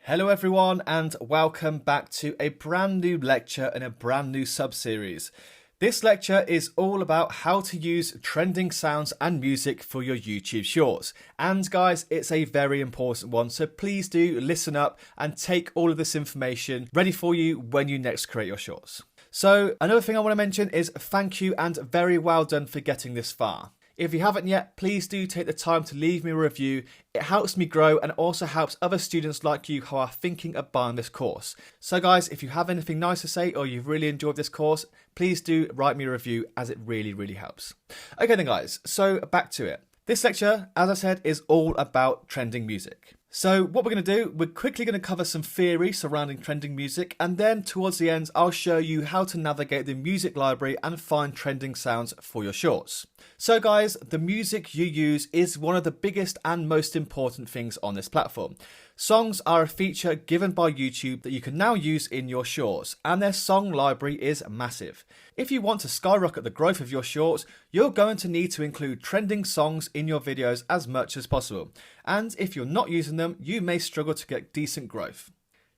Hello everyone and welcome back to a brand new lecture in a brand new sub-series. This lecture is all about how to use trending sounds and music for your YouTube shorts. And guys, it's a very important one, so please do listen up and take all of this information ready for you when you next create your shorts. So another thing I want to mention is thank you and very well done for getting this far. If you haven't yet, please do take the time to leave me a review. It helps me grow and also helps other students like you who are thinking of buying this course. So guys, if you have anything nice to say or you've really enjoyed this course, please do write me a review as it really helps. Okay then guys, so back to it. This lecture, as I said, is all about trending music. So what we're going to do, we're quickly going to cover some theory surrounding trending music, and then towards the end I'll show you how to navigate the music library and find trending sounds for your shorts. So guys, the music you use is one of the biggest and most important things on this platform. Songs are a feature given by YouTube that you can now use in your shorts, and their song library is massive. If you want to skyrocket the growth of your shorts, you're going to need to include trending songs in your videos as much as possible. And if you're not using them, you may struggle to get decent growth.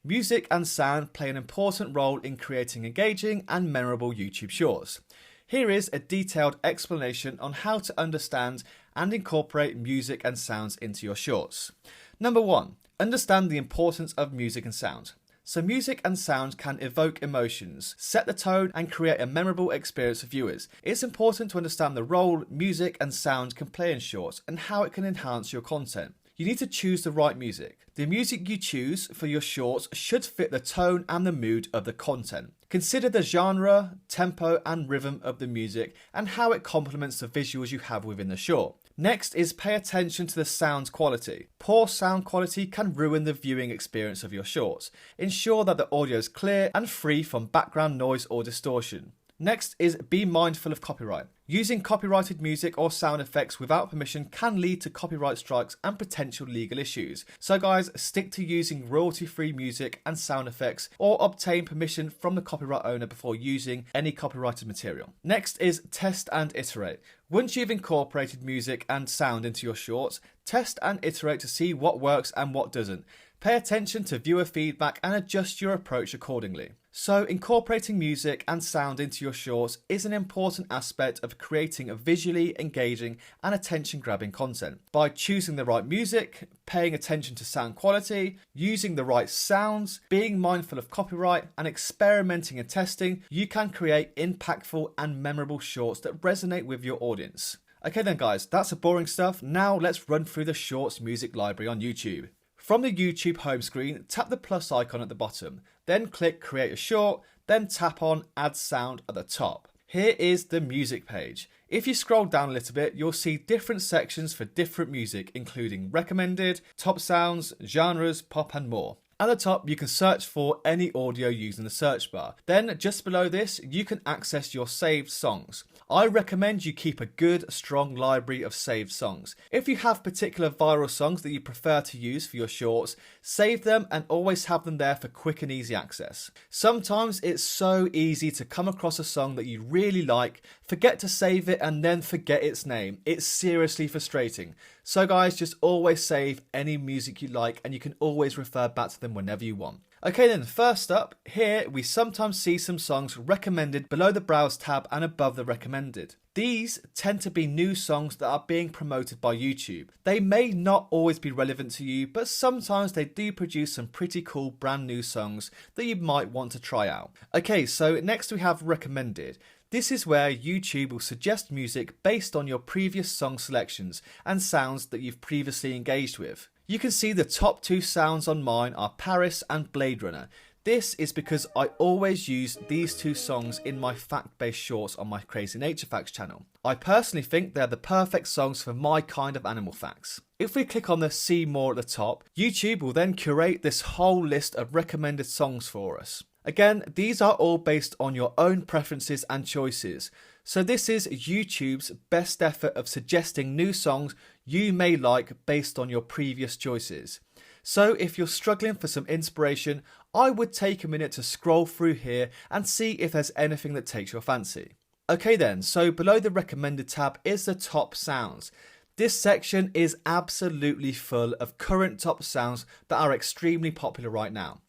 Music and sound play an important role in creating engaging and memorable YouTube shorts. Here is a detailed explanation on how to understand and incorporate music and sounds into your shorts. Number 1. Understand the importance of music and sound. So music and sound can evoke emotions, set the tone and create a memorable experience for viewers. It's important to understand the role music and sound can play in shorts and how it can enhance your content. You need to choose the right music. The music you choose for your shorts should fit the tone and the mood of the content. Consider the genre, tempo and rhythm of the music and how it complements the visuals you have within the short. Next is pay attention to the sound quality. Poor sound quality can ruin the viewing experience of your shorts. Ensure that the audio is clear and free from background noise or distortion. Next is be mindful of copyright. Using copyrighted music or sound effects without permission can lead to copyright strikes and potential legal issues. So guys, stick to using royalty-free music and sound effects or obtain permission from the copyright owner before using any copyrighted material. Next is test and iterate. Once you've incorporated music and sound into your shorts, test and iterate to see what works and what doesn't. Pay attention to viewer feedback and adjust your approach accordingly. So incorporating music and sound into your shorts is an important aspect of creating a visually engaging and attention-grabbing content. By choosing the right music, paying attention to sound quality, using the right sounds, being mindful of copyright, and experimenting and testing, you can create impactful and memorable shorts that resonate with your audience. Okay then guys, that's the boring stuff. Now let's run through the shorts music library on YouTube. From the YouTube home screen, tap the plus icon at the bottom, then click Create a Short, then tap on Add Sound at the top. Here is the music page. If you scroll down a little bit, you'll see different sections for different music, including recommended, top sounds, genres, pop and more. At the top, you can search for any audio using the search bar. Then, just below this, you can access your saved songs. I recommend you keep a good, strong library of saved songs. If you have particular viral songs that you prefer to use for your shorts, save them and always have them there for quick and easy access. Sometimes it's so easy to come across a song that you really like, forget to save it and then forget its name. It's seriously frustrating. So guys, just always save any music you like and you can always refer back to them whenever you want. Okay then, first up, here we sometimes see some songs recommended below the Browse tab and above the recommended. These tend to be new songs that are being promoted by YouTube. They may not always be relevant to you, but sometimes they do produce some pretty cool brand new songs that you might want to try out. Okay, so next we have recommended. This is where YouTube will suggest music based on your previous song selections and sounds that you've previously engaged with. You can see the top 2 sounds on mine are Paris and Blade Runner. This is because I always use these 2 songs in my fact-based shorts on my Crazy Nature Facts channel. I personally think they're the perfect songs for my kind of animal facts. If we click on the See More at the top, YouTube will then curate this whole list of recommended songs for us. Again, these are all based on your own preferences and choices. So this is YouTube's best effort of suggesting new songs you may like based on your previous choices. So if you're struggling for some inspiration, I would take a minute to scroll through here and see if there's anything that takes your fancy. Okay then, so below the recommended tab is the top sounds. This section is absolutely full of current top sounds that are extremely popular right now.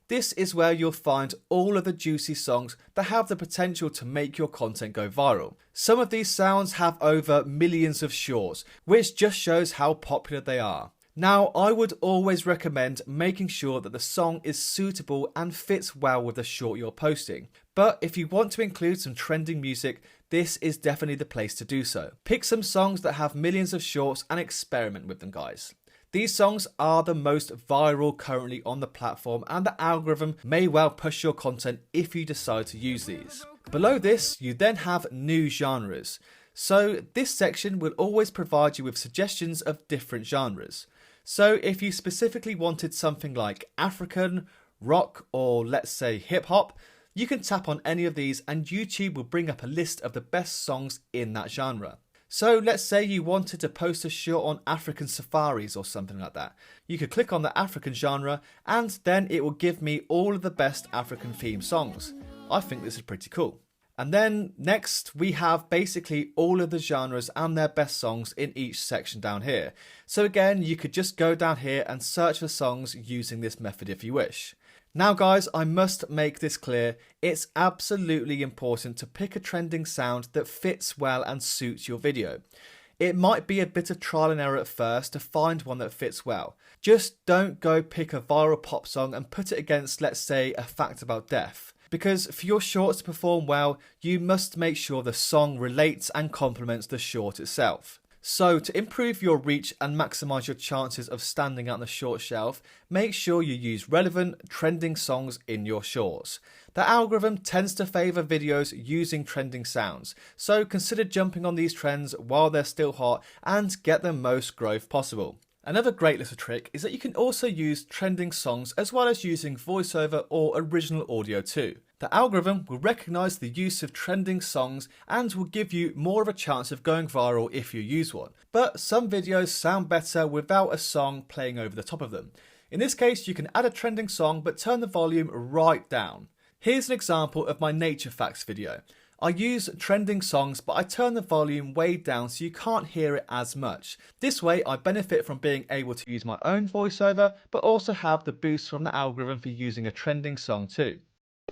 This is where you'll find all of the juicy songs that have the potential to make your content go viral. Some of these sounds have over millions of shorts, which just shows how popular they are. Now, I would always recommend making sure that the song is suitable and fits well with the short you're posting. But if you want to include some trending music, this is definitely the place to do so. Pick some songs that have millions of shorts and experiment with them, guys. These songs are the most viral currently on the platform, and the algorithm may well push your content if you decide to use these. Below this, you then have new genres. So this section will always provide you with suggestions of different genres. So if you specifically wanted something like African, rock, or let's say hip hop, you can tap on any of these and YouTube will bring up a list of the best songs in that genre. So let's say you wanted to post a short on African safaris or something like that. You could click on the African genre and then it will give me all of the best African themed songs. I think this is pretty cool. And then next we have basically all of the genres and their best songs in each section down here. So again, you could just go down here and search for songs using this method if you wish. Now guys, I must make this clear, it's absolutely important to pick a trending sound that fits well and suits your video. It might be a bit of trial and error at first to find one that fits well. Just don't go pick a viral pop song and put it against, let's say, a fact about death. Because for your shorts to perform well, you must make sure the song relates and complements the short itself. So to improve your reach and maximise your chances of standing out on the short shelf, make sure you use relevant, trending songs in your shorts. The algorithm tends to favour videos using trending sounds, so consider jumping on these trends while they're still hot and get the most growth possible. Another great little trick is that you can also use trending songs as well as using voiceover or original audio too. The algorithm will recognise the use of trending songs and will give you more of a chance of going viral if you use one. But some videos sound better without a song playing over the top of them. In this case, you can add a trending song but turn the volume right down. Here's an example of my nature facts video. I use trending songs, but I turn the volume way down so you can't hear it as much. This way I benefit from being able to use my own voiceover, but also have the boost from the algorithm for using a trending song too.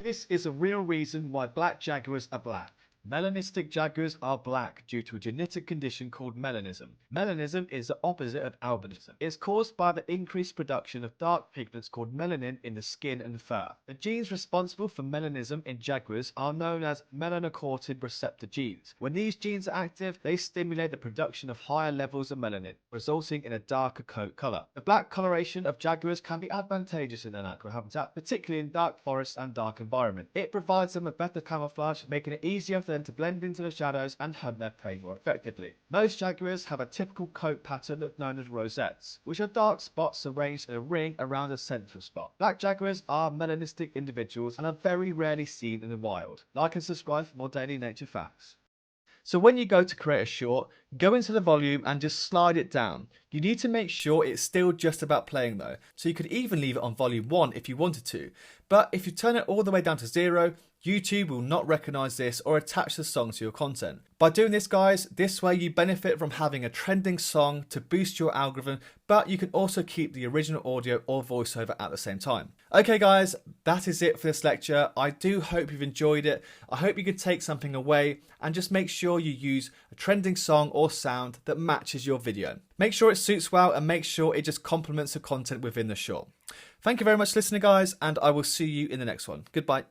This is a real reason why black jaguars are black. Melanistic jaguars are black due to a genetic condition called melanism. Melanism is the opposite of albinism. It's caused by the increased production of dark pigments called melanin in the skin and fur. The genes responsible for melanism in jaguars are known as melanocortin receptor genes. When these genes are active, they stimulate the production of higher levels of melanin, resulting in a darker coat colour. The black coloration of jaguars can be advantageous in their natural habitat, particularly in dark forests and dark environment. It provides them a better camouflage, making it easier for them to blend into the shadows and hunt their prey more effectively. Most jaguars have a typical coat pattern known as rosettes, which are dark spots arranged in a ring around a central spot. Black jaguars are melanistic individuals and are very rarely seen in the wild. Like and subscribe for more daily nature facts. So when you go to create a short, go into the volume and just slide it down. You need to make sure it's still just about playing though, so you could even leave it on volume 1 if you wanted to. But if you turn it all the way down to 0, YouTube will not recognise this or attach the song to your content. By doing this guys, this way you benefit from having a trending song to boost your algorithm, but you can also keep the original audio or voiceover at the same time. Okay guys, that is it for this lecture. I do hope you've enjoyed it. I hope you could take something away and just make sure you use a trending song or sound that matches your video. Make sure it suits well and make sure it just complements the content within the short. Thank you very much for listening guys, and I will see you in the next one. Goodbye.